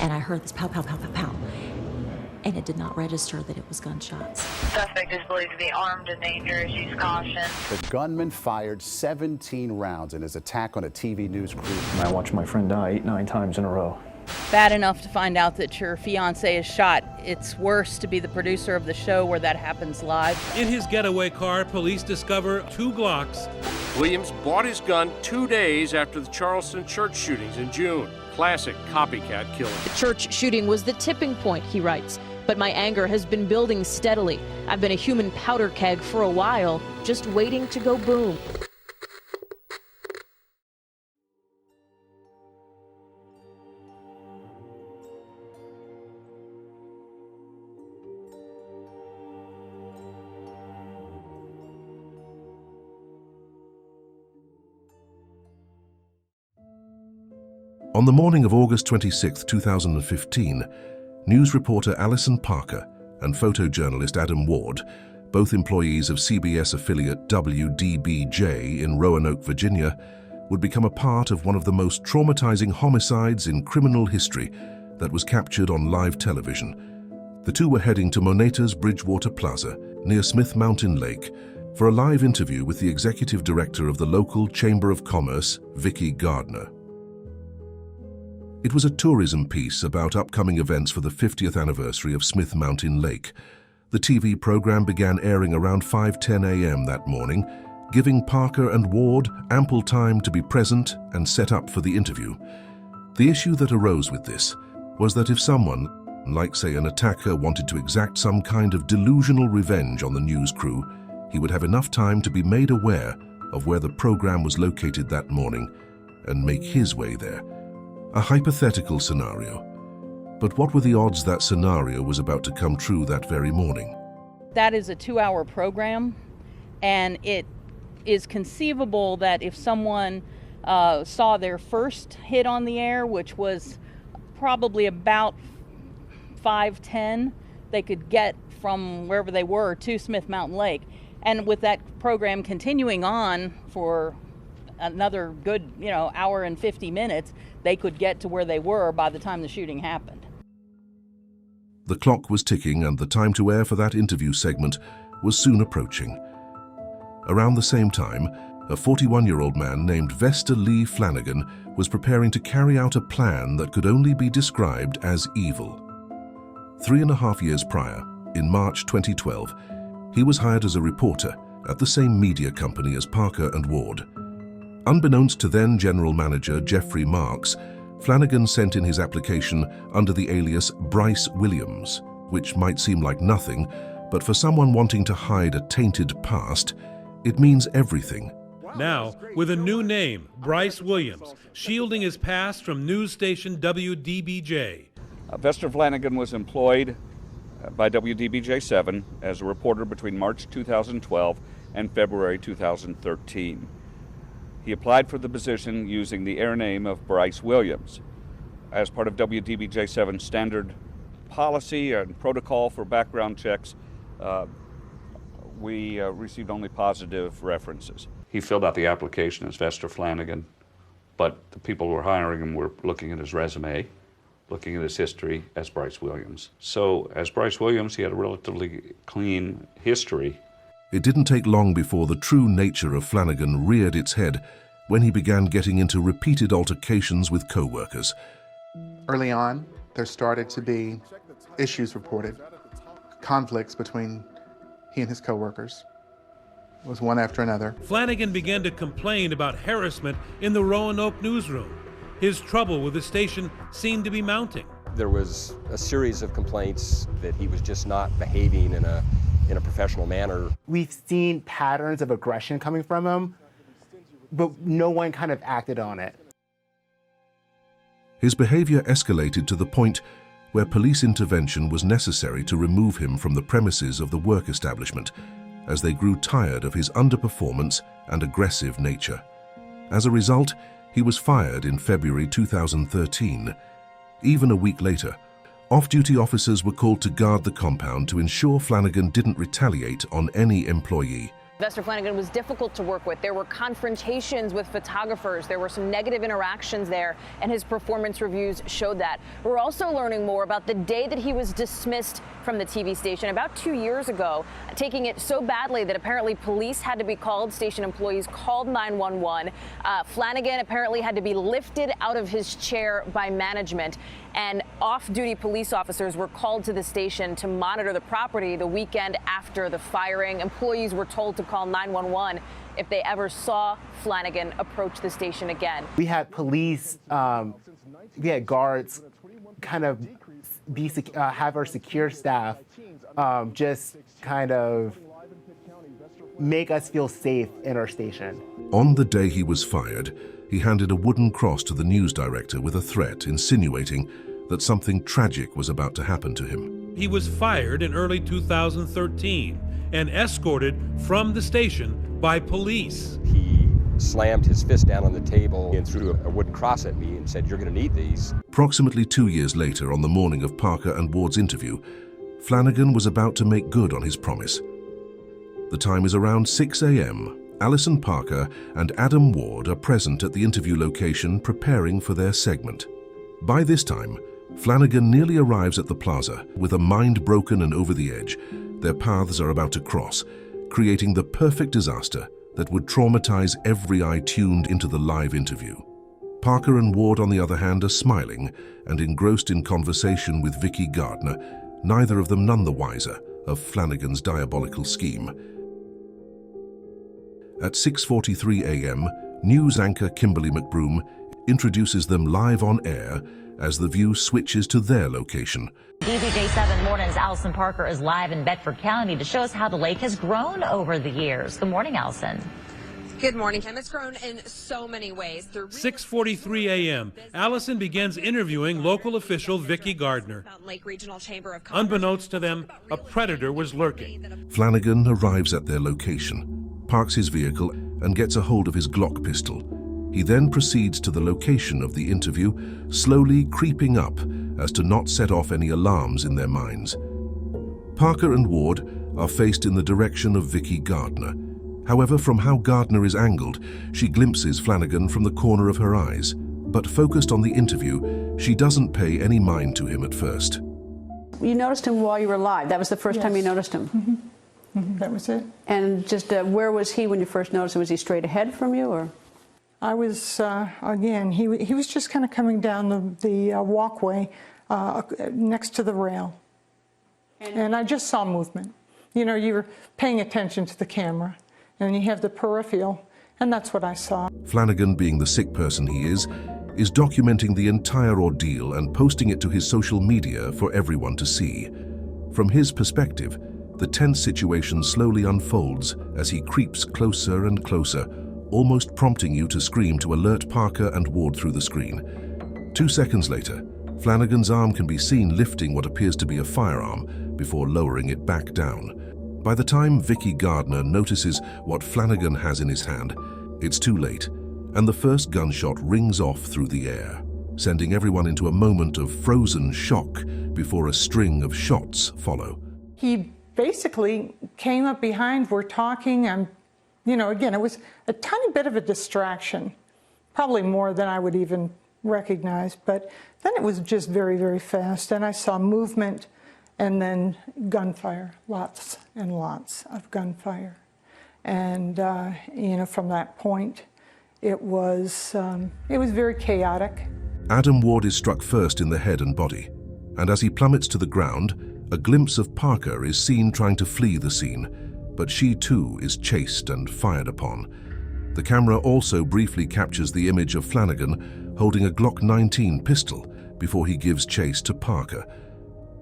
and I heard this pow, pow, pow, pow, pow. And it did not register that it was gunshots. Suspect is believed to be armed and dangerous. Use caution. The gunman fired 17 rounds in his attack on a TV news crew. I watched my friend die 8-9 times in a row. Bad enough to find out that your fiancé is shot. It's worse to be the producer of the show where that happens live. In his getaway car, police discover 2 Glocks. Williams bought his gun 2 days after the Charleston church shootings in June. Classic copycat killing. The church shooting was the tipping point, he writes. But my anger has been building steadily. I've been a human powder keg for a while, just waiting to go boom. On the morning of August 26, 2015, news reporter Alison Parker and photojournalist Adam Ward, both employees of CBS affiliate WDBJ in Roanoke, Virginia, would become a part of one of the most traumatizing homicides in criminal history that was captured on live television. The two were heading to Moneta's Bridgewater Plaza near Smith Mountain Lake for a live interview with the executive director of the local Chamber of Commerce, Vicki Gardner. It was a tourism piece about upcoming events for the 50th anniversary of Smith Mountain Lake. The TV program began airing around 5:10 a.m. that morning, giving Parker and Ward ample time to be present and set up for the interview. The issue that arose with this was that if someone, like say an attacker, wanted to exact some kind of delusional revenge on the news crew, he would have enough time to be made aware of where the program was located that morning and make his way there. A hypothetical scenario. But what were the odds that scenario was about to come true that very morning? That is a 2-hour program, and it is conceivable that if someone saw their first hit on the air, which was probably about 5:10, they could get from wherever they were to Smith Mountain Lake. And with that program continuing on for another good, hour and 50 minutes, they could get to where they were by the time the shooting happened. The clock was ticking and the time to air for that interview segment was soon approaching. Around the same time, a 41-year-old man named Vester Lee Flanagan was preparing to carry out a plan that could only be described as evil. 3.5 years prior, in March 2012, he was hired as a reporter at the same media company as Parker and Ward. Unbeknownst to then General Manager Jeffrey Marks, Flanagan sent in his application under the alias Bryce Williams, which might seem like nothing, but for someone wanting to hide a tainted past, it means everything. Now, with a new name, Bryce Williams, shielding his past from news station WDBJ. Vester Flanagan was employed by WDBJ-7 as a reporter between March 2012 and February 2013. He applied for the position using the air name of Bryce Williams. As part of WDBJ-7's standard policy and protocol for background checks, we received only positive references. He filled out the application as Vester Flanagan, but the people who were hiring him were looking at his resume, looking at his history as Bryce Williams. So as Bryce Williams, he had a relatively clean history. It didn't take long before the true nature of Flanagan reared its head when he began getting into repeated altercations with co-workers. Early on, there started to be issues reported, conflicts between he and his co-workers. It was one after another. Flanagan began to complain about harassment in the Roanoke newsroom. His trouble with the station seemed to be mounting. There was a series of complaints that he was just not behaving in a professional manner. We've seen patterns of aggression coming from him, but no one kind of acted on it. His behavior escalated to the point where police intervention was necessary to remove him from the premises of the work establishment, as they grew tired of his underperformance and aggressive nature. As a result, he was fired in February 2013. Even a week later, off-duty officers were called to guard the compound to ensure Flanagan didn't retaliate on any employee. Investor Flanagan was difficult to work with. There were confrontations with photographers. There were some negative interactions there, and his performance reviews showed that. We're also learning more about the day that he was dismissed from the TV station about 2 years ago, taking it so badly that apparently police had to be called. Station employees called 911. Flanagan apparently had to be lifted out of his chair by management, and off-duty police officers were called to the station to monitor the property the weekend after the firing. Employees were told to call 911 if they ever saw Flanagan approach the station again. We had police, we had guards kind of have our secure staff just kind of make us feel safe in our station. On the day he was fired, he handed a wooden cross to the news director with a threat insinuating that something tragic was about to happen to him. He was fired in early 2013 and escorted from the station by police. He slammed his fist down on the table and threw a wooden cross at me and said, "You're going to need these." Approximately 2 years later, on the morning of Parker and Ward's interview, Flanagan was about to make good on his promise. The time is around 6 a.m. Alison Parker and Adam Ward are present at the interview location preparing for their segment. By this time, Flanagan nearly arrives at the plaza with a mind broken and over the edge. Their paths are about to cross, creating the perfect disaster that would traumatize every eye tuned into the live interview. Parker and Ward, on the other hand, are smiling and engrossed in conversation with Vicky Gardner, neither of them none the wiser of Flanagan's diabolical scheme. At 6:43 a.m., news anchor Kimberly McBroom introduces them live on air as the view switches to their location. DBJ7 Mornings, Alison Parker is live in Bedford County to show us how the lake has grown over the years. Good morning, Alison. Good morning, Kim. It's grown in so many ways. 6:43 a.m., Alison begins interviewing local official Vicky Gardner. Unbeknownst to them, a predator was lurking. Flanagan arrives at their location, parks his vehicle, and gets a hold of his Glock pistol. He then proceeds to the location of the interview, slowly creeping up as to not set off any alarms in their minds. Parker and Ward are faced in the direction of Vicky Gardner. However, from how Gardner is angled, she glimpses Flanagan from the corner of her eyes. But focused on the interview, she doesn't pay any mind to him at first. You noticed him while you were live. That was the first time you noticed him? Mm-hmm. Mm-hmm. That was it. And just where was he when you first noticed him? Was he straight ahead from you, or? I was, again, he was just kind of coming down the walkway next to the rail. And I just saw movement. You know, you were paying attention to the camera, and you have the peripheral, and that's what I saw. Flanagan, being the sick person he is documenting the entire ordeal and posting it to his social media for everyone to see. From his perspective, the tense situation slowly unfolds as he creeps closer and closer, almost prompting you to scream to alert Parker and Ward through the screen. 2 seconds later, Flanagan's arm can be seen lifting what appears to be a firearm before lowering it back down. By the time Vicky Gardner notices what Flanagan has in his hand, it's too late, and the first gunshot rings off through the air, sending everyone into a moment of frozen shock before a string of shots follow. He basically came up behind, we're talking, and you know, again, it was a tiny bit of a distraction, probably more than I would even recognize, but then it was just very, very fast, and I saw movement and then gunfire, lots and lots of gunfire. And, you know, from that point, it was very chaotic. Adam Ward is struck first in the head and body, and as he plummets to the ground, a glimpse of Parker is seen trying to flee the scene, but she too is chased and fired upon. The camera also briefly captures the image of Flanagan holding a Glock 19 pistol before he gives chase to Parker.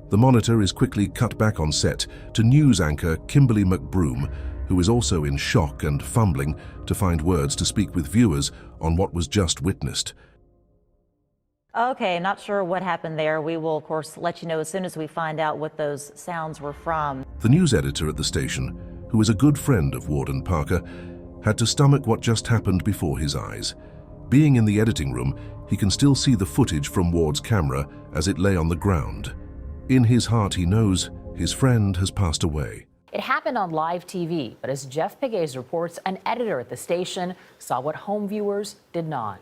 The monitor is quickly cut back on set to news anchor Kimberly McBroom, who is also in shock and fumbling to find words to speak with viewers on what was just witnessed. Okay, not sure what happened there. We will, of course, let you know as soon as we find out what those sounds were from. The news editor at the station, who is a good friend of Ward and Parker, had to stomach what just happened before his eyes. Being in the editing room, he can still see the footage from Ward's camera as it lay on the ground. In his heart, he knows his friend has passed away. It happened on live TV, but as Jeff Pegues reports, an editor at the station saw what home viewers did not.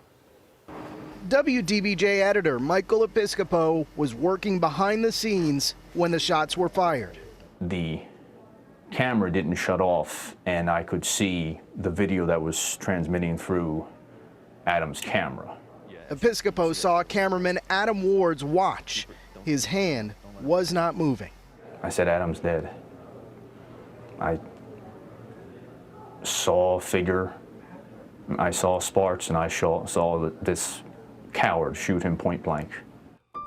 WDBJ editor Michael Episcopo was working behind the scenes when the shots were fired. The camera didn't shut off, and I could see the video that was transmitting through Adam's camera. Episcopo saw cameraman Adam Ward's watch. His hand was not moving. I said, Adam's dead. I saw a figure, I saw sparks, and I saw this coward shoot him point blank.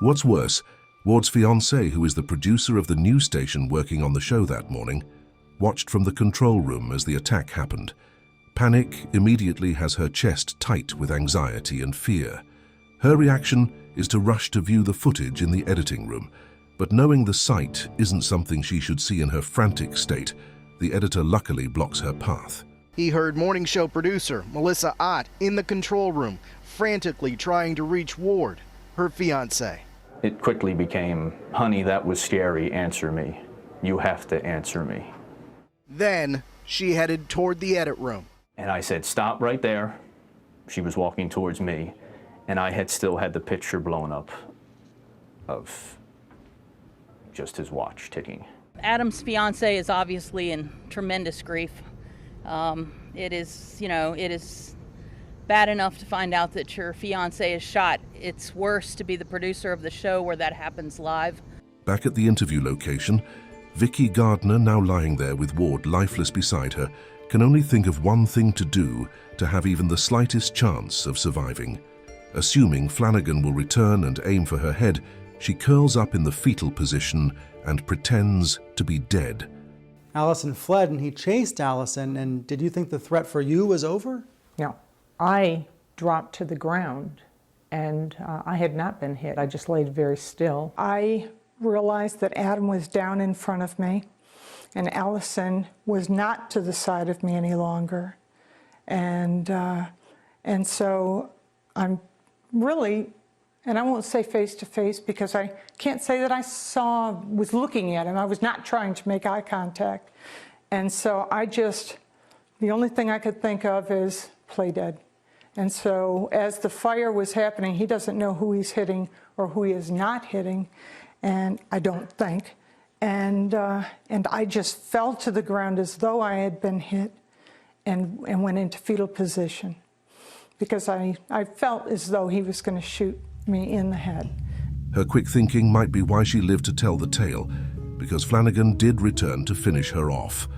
What's worse, Ward's fiancée, who is the producer of the news station working on the show that morning, watched from the control room as the attack happened. Panic immediately has her chest tight with anxiety and fear. Her reaction is to rush to view the footage in the editing room, but knowing the sight isn't something she should see in her frantic state, the editor luckily blocks her path. He heard morning show producer Melissa Ott in the control room, frantically trying to reach Ward, her fiancé. It quickly became, honey, that was scary, answer me. You have to answer me. Then she headed toward the edit room. And I said, stop right there. She was walking towards me, and I had still had the picture blown up of just his watch ticking. Adam's fiance is obviously in tremendous grief. It is bad enough to find out that your fiance is shot. It's worse to be the producer of the show where that happens live. Back at the interview location, Vicky Gardner, now lying there with Ward lifeless beside her, can only think of one thing to do to have even the slightest chance of surviving. Assuming Flanagan will return and aim for her head, she curls up in the fetal position and pretends to be dead. Alison fled and he chased Alison, and did you think the threat for you was over? No. I dropped to the ground, and I had not been hit. I just laid very still. I realized that Adam was down in front of me, and Alison was not to the side of me any longer. And so I'm really, and I won't say face to face because I can't say that I was looking at him. I was not trying to make eye contact. And so the only thing I could think of is play dead. And so as the fire was happening, he doesn't know who he's hitting or who he is not hitting, and I don't think. And I just fell to the ground as though I had been hit and went into fetal position because I felt as though he was going to shoot me in the head. Her quick thinking might be why she lived to tell the tale, because Flanagan did return to finish her off.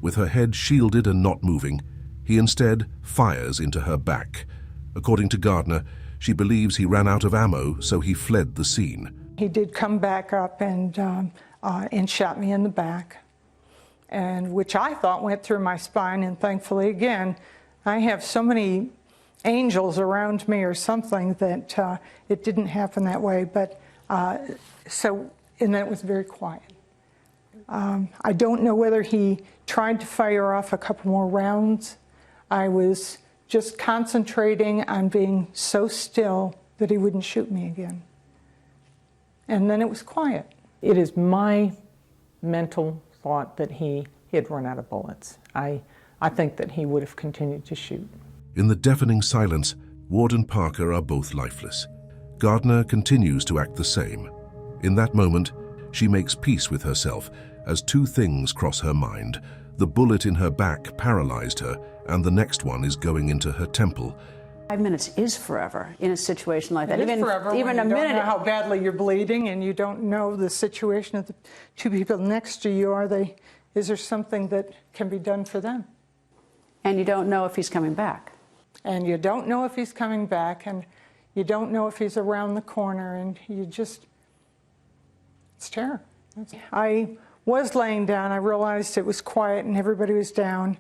With her head shielded and not moving, he instead fires into her back. According to Gardner, she believes he ran out of ammo, so he fled the scene. He did come back up and shot me in the back, and which I thought went through my spine, and thankfully, again, I have so many angels around me or something that it didn't happen that way, but and then it was very quiet. I don't know whether he tried to fire off a couple more rounds. I was just concentrating on being so still that he wouldn't shoot me again. And then it was quiet. It is my mental thought that he had run out of bullets. I think that he would have continued to shoot. In the deafening silence, Ward and Parker are both lifeless. Gardner continues to act the same. In that moment, she makes peace with herself as two things cross her mind. The bullet in her back paralyzed her, and the next one is going into her temple. 5 minutes is forever in a situation like that. It is forever when even you a don't minute. know how badly you're bleeding, and you don't know the situation of the two people next to you. Is there something that can be done for them? And you don't know if he's coming back. And you don't know if he's coming back, and you don't know if he's around the corner, and it's terror. I was laying down. I realized it was quiet and everybody was down,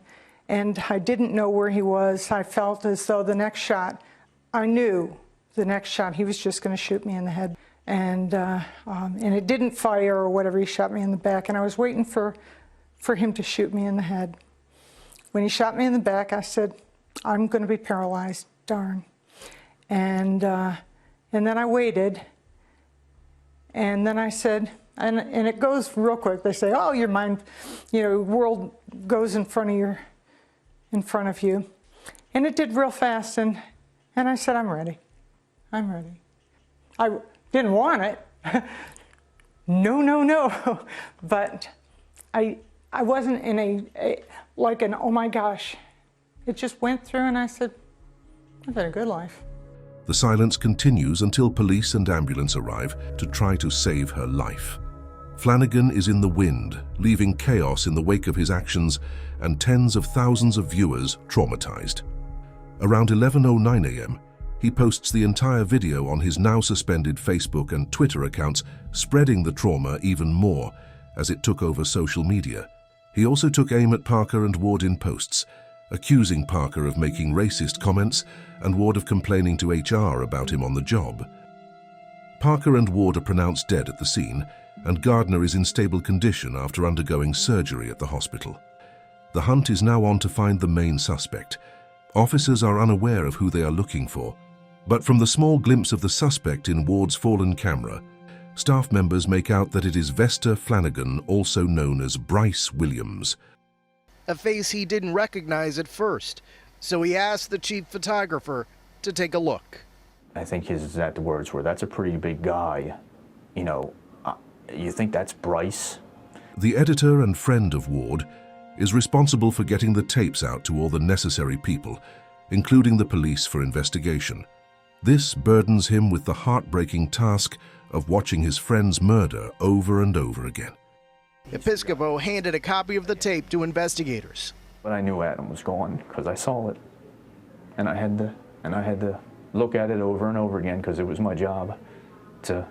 and I didn't know where he was. I felt as though the next shot, I knew the next shot he was just going to shoot me in the head, and it didn't fire or whatever. He shot me in the back, and I was waiting for him to shoot me in the head. When he shot me in the back, I said, I'm going to be paralyzed, darn. And then I waited, and then I said, And it goes real quick. They say, oh, your mind, world goes in front of you. And it did real fast, and I said, I'm ready. I'm ready. I didn't want it. No. But I wasn't in like an, oh my gosh. It just went through, and I said, I've had a good life. The silence continues until police and ambulance arrive to try to save her life. Flanagan is in the wind, leaving chaos in the wake of his actions and tens of thousands of viewers traumatized. Around 11:09 a.m., he posts the entire video on his now suspended Facebook and Twitter accounts, spreading the trauma even more as it took over social media. He also took aim at Parker and Ward in posts, accusing Parker of making racist comments and Ward of complaining to HR about him on the job. Parker and Ward are pronounced dead at the scene, and Gardner is in stable condition after undergoing surgery at the hospital. The hunt is now on to find the main suspect. Officers are unaware of who they are looking for, but from the small glimpse of the suspect in Ward's fallen camera, staff members make out that it is Vesta Flanagan, also known as Bryce Williams. A face he didn't recognize at first, so he asked the chief photographer to take a look. I think his exact words were, "That's a pretty big guy. You think that's Bryce?" The editor and friend of Ward is responsible for getting the tapes out to all the necessary people, including the police for investigation. This burdens him with the heartbreaking task of watching his friend's murder over and over again. Episcopo handed a copy of the tape to investigators. But I knew Adam was gone because I saw it, and I had to look at it over and over again because it was my job to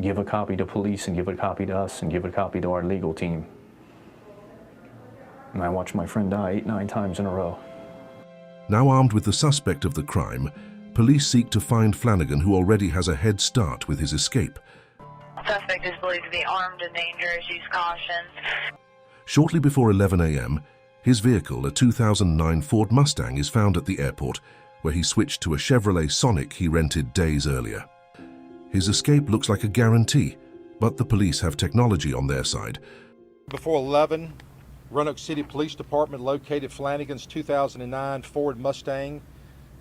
give a copy to police and give a copy to us and give a copy to our legal team. And I watched my friend die 8-9 times in a row. Now armed with the suspect of the crime, police seek to find Flanagan, who already has a head start with his escape. Suspect is believed to be armed and dangerous. Use caution. Shortly before 11 a.m., his vehicle, a 2009 Ford Mustang, is found at the airport, where he switched to a Chevrolet Sonic he rented days earlier. His escape looks like a guarantee, but the police have technology on their side. Before 11, Roanoke City Police Department located Flanagan's 2009 Ford Mustang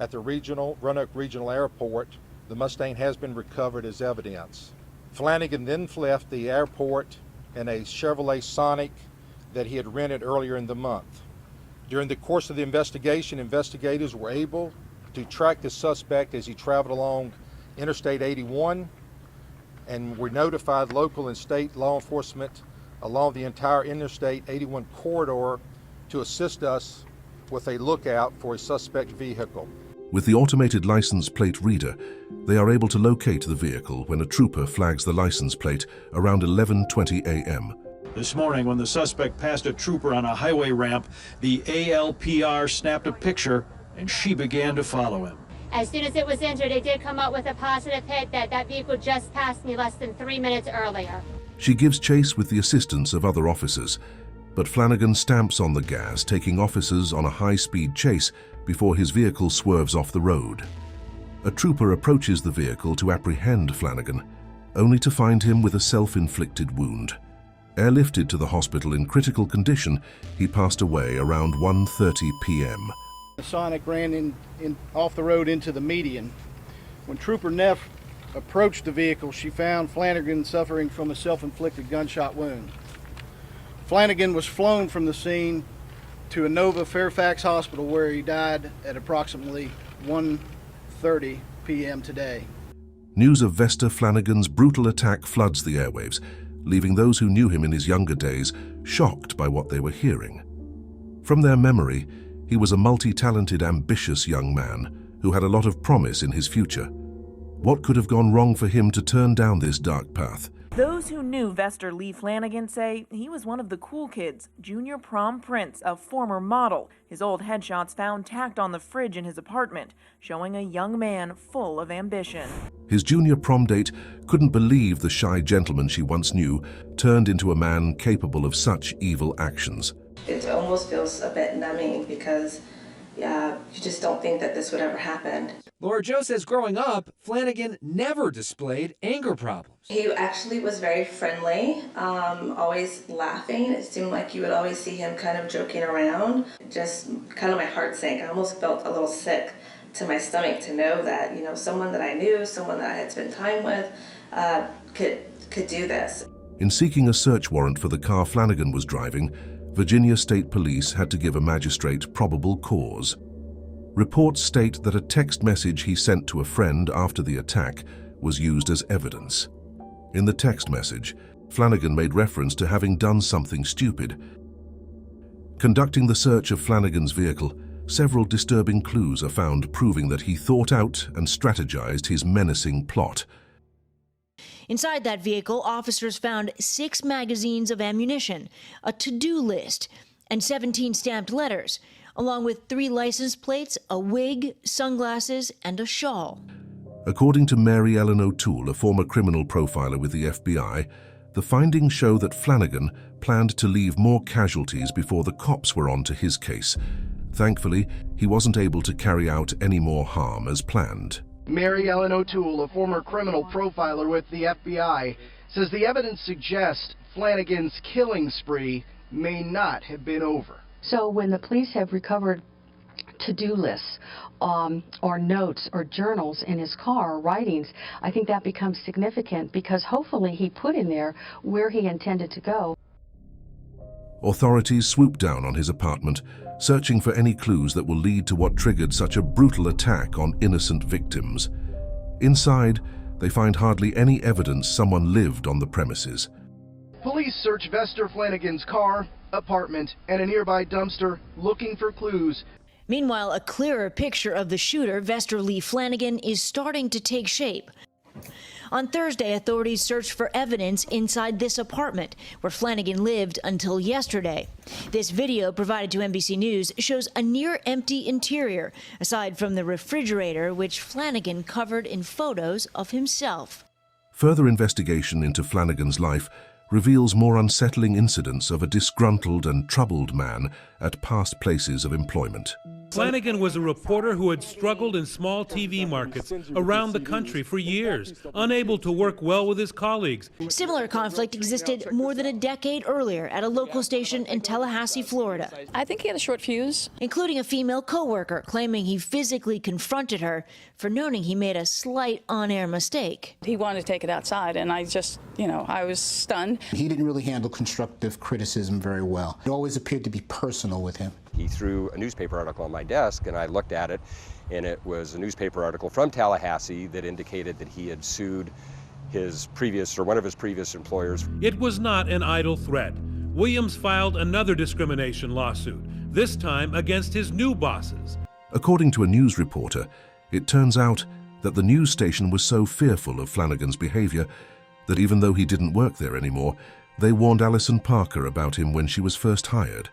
at the Roanoke Regional Airport. The Mustang has been recovered as evidence. Flanagan then left the airport in a Chevrolet Sonic that he had rented earlier in the month. During the course of the investigation, investigators were able to track the suspect as he traveled along Interstate 81, and we notified local and state law enforcement along the entire Interstate 81 corridor to assist us with a lookout for a suspect vehicle. With the automated license plate reader, they are able to locate the vehicle when a trooper flags the license plate around 11:20 a.m. This morning, when the suspect passed a trooper on a highway ramp, the ALPR snapped a picture and she began to follow him. As soon as it was entered, it did come up with a positive hit that vehicle just passed me less than 3 minutes earlier. She gives chase with the assistance of other officers, but Flanagan stamps on the gas, taking officers on a high-speed chase before his vehicle swerves off the road. A trooper approaches the vehicle to apprehend Flanagan, only to find him with a self-inflicted wound. Airlifted to the hospital in critical condition, he passed away around 1:30 p.m. The Sonic ran off the road into the median. When Trooper Neff approached the vehicle, she found Flanagan suffering from a self-inflicted gunshot wound. Flanagan was flown from the scene to Inova Fairfax Hospital, where he died at approximately 1:30 p.m. today. News of Vesta Flanagan's brutal attack floods the airwaves, leaving those who knew him in his younger days shocked by what they were hearing. From their memory, he was a multi-talented, ambitious young man who had a lot of promise in his future. What could have gone wrong for him to turn down this dark path? Those who knew Vester Lee Flanagan say he was one of the cool kids, junior prom prince, a former model. His old headshots found tacked on the fridge in his apartment, showing a young man full of ambition. His junior prom date couldn't believe the shy gentleman she once knew turned into a man capable of such evil actions. It almost feels a bit numbing because you just don't think that this would ever happen. Laura Jo says growing up, Flanagan never displayed anger problems. He actually was very friendly, always laughing. It seemed like you would always see him kind of joking around. Just kind of my heart sank. I almost felt a little sick to my stomach to know that, you know, someone that I knew, someone that I had spent time with, could do this. In seeking a search warrant for the car Flanagan was driving, Virginia State Police had to give a magistrate probable cause. Reports state that a text message he sent to a friend after the attack was used as evidence. In the text message, Flanagan made reference to having done something stupid. Conducting the search of Flanagan's vehicle, several disturbing clues are found proving that he thought out and strategized his menacing plot. Inside that vehicle, officers found 6 magazines of ammunition, a to-do list, and 17 stamped letters, along with 3 license plates, a wig, sunglasses, and a shawl. According to Mary Ellen O'Toole, a former criminal profiler with the FBI, the findings show that Flanagan planned to leave more casualties before the cops were on to his case. Thankfully, he wasn't able to carry out any more harm as planned. Mary Ellen O'Toole, a former criminal profiler with the FBI, says the evidence suggests Flanagan's killing spree may not have been over. So when the police have recovered to-do lists or notes or journals in his car, or writings, I think that becomes significant because hopefully he put in there where he intended to go. Authorities swoop down on his apartment, searching for any clues that will lead to what triggered such a brutal attack on innocent victims. Inside, they find hardly any evidence someone lived on the premises. Police search Vester Flanagan's car, apartment, and a nearby dumpster looking for clues. Meanwhile, a clearer picture of the shooter, Vester Lee Flanagan, is starting to take shape. On Thursday, authorities searched for evidence inside this apartment, where Flanagan lived until yesterday. This video provided to NBC News shows a near-empty interior, aside from the refrigerator, which Flanagan covered in photos of himself. Further investigation into Flanagan's life reveals more unsettling incidents of a disgruntled and troubled man at past places of employment. Flanagan was a reporter who had struggled in small TV markets around the country for years, unable to work well with his colleagues. Similar conflict existed more than a decade earlier at a local station in Tallahassee, Florida. I think he had a short fuse. Including a female co-worker claiming he physically confronted her for noting he made a slight on-air mistake. He wanted to take it outside, and I just, I was stunned. He didn't really handle constructive criticism very well. It always appeared to be personal with him. He threw a newspaper article on my desk, and I looked at it, and it was a newspaper article from Tallahassee that indicated that he had sued one of his previous employers. It was not an idle threat. Williams filed another discrimination lawsuit, this time against his new bosses. According to a news reporter, it turns out that the news station was so fearful of Flanagan's behavior that even though he didn't work there anymore, they warned Alison Parker about him when she was first hired.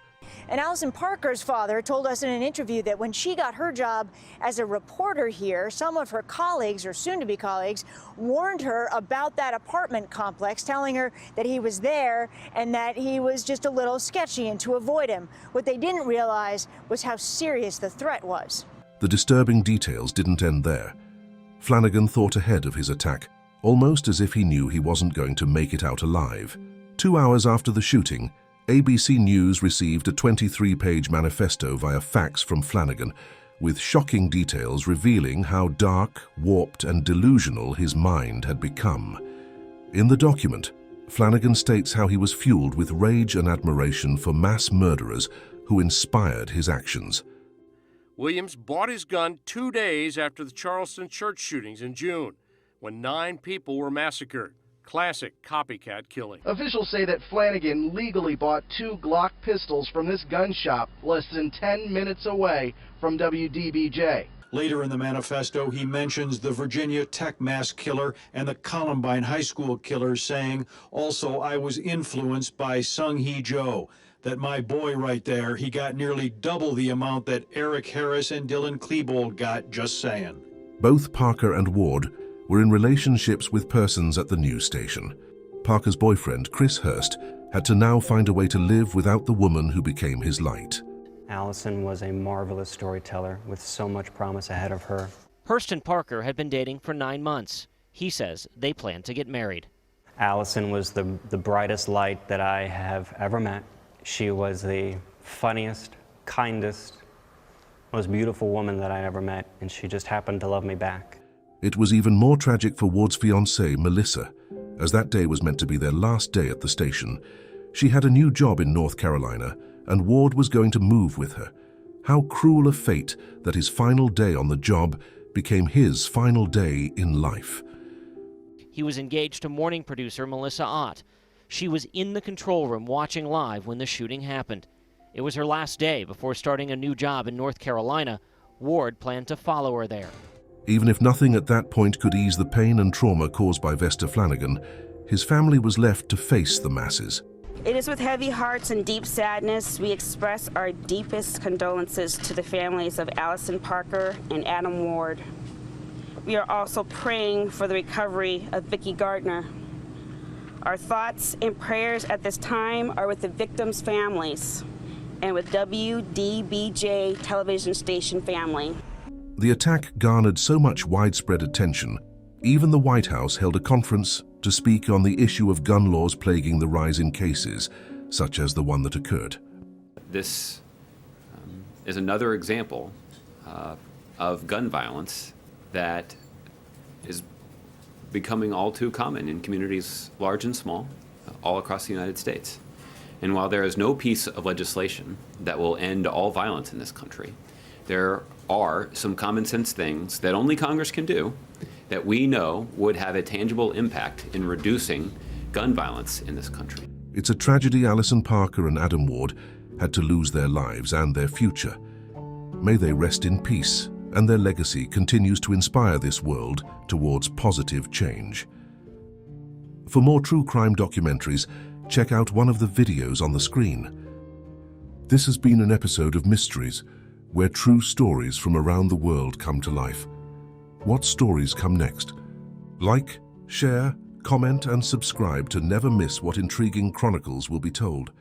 And Alison Parker's father told us in an interview that when she got her job as a reporter here, some of her colleagues, or soon-to-be colleagues, warned her about that apartment complex, telling her that he was there and that he was just a little sketchy and to avoid him. What they didn't realize was how serious the threat was. The disturbing details didn't end there. Flanagan thought ahead of his attack, almost as if he knew he wasn't going to make it out alive. 2 hours after the shooting, ABC News received a 23-page manifesto via fax from Flanagan, with shocking details revealing how dark, warped, and delusional his mind had become. In the document, Flanagan states how he was fueled with rage and admiration for mass murderers who inspired his actions. Williams bought his gun 2 days after the Charleston church shootings in June, when 9 people were massacred. Classic copycat killing. Officials say that Flanagan legally bought 2 Glock pistols from this gun shop less than 10 minutes away from WDBJ. Later in the manifesto, he mentions the Virginia Tech mass killer and the Columbine High School killer, saying, also, I was influenced by Sung Hee Jo. That my boy right there, he got nearly double the amount that Eric Harris and Dylan Klebold got, just saying. Both Parker and Ward were in relationships with persons at the news station. Parker's boyfriend, Chris Hurst, had to now find a way to live without the woman who became his light. Alison was a marvelous storyteller with so much promise ahead of her. Hurst and Parker had been dating for 9 months. He says they plan to get married. Alison was the brightest light that I have ever met. She was the funniest, kindest, most beautiful woman that I ever met, and she just happened to love me back. It was even more tragic for Ward's fiancée, Melissa, as that day was meant to be their last day at the station. She had a new job in North Carolina, and Ward was going to move with her. How cruel a fate that his final day on the job became his final day in life. He was engaged to morning producer Melissa Ott. She was in the control room watching live when the shooting happened. It was her last day before starting a new job in North Carolina. Ward planned to follow her there. Even if nothing at that point could ease the pain and trauma caused by Vesta Flanagan, his family was left to face the masses. It is with heavy hearts and deep sadness we express our deepest condolences to the families of Alison Parker and Adam Ward. We are also praying for the recovery of Vicki Gardner. Our thoughts and prayers at this time are with the victims' families and with WDBJ television station family. The attack garnered so much widespread attention, even the White House held a conference to speak on the issue of gun laws plaguing the rise in cases, such as the one that occurred. This is another example of gun violence that is becoming all too common in communities large and small, all across the United States. And while there is no piece of legislation that will end all violence in this country, there are some common sense things that only Congress can do that we know would have a tangible impact in reducing gun violence in this country. It's a tragedy Alison Parker and Adam Ward had to lose their lives and their future. May they rest in peace, and their legacy continues to inspire this world towards positive change. For more true crime documentaries, check out one of the videos on the screen. This has been an episode of Mystories, where true stories from around the world come to life. What stories come next? Like, share, comment, and subscribe to never miss what intriguing chronicles will be told.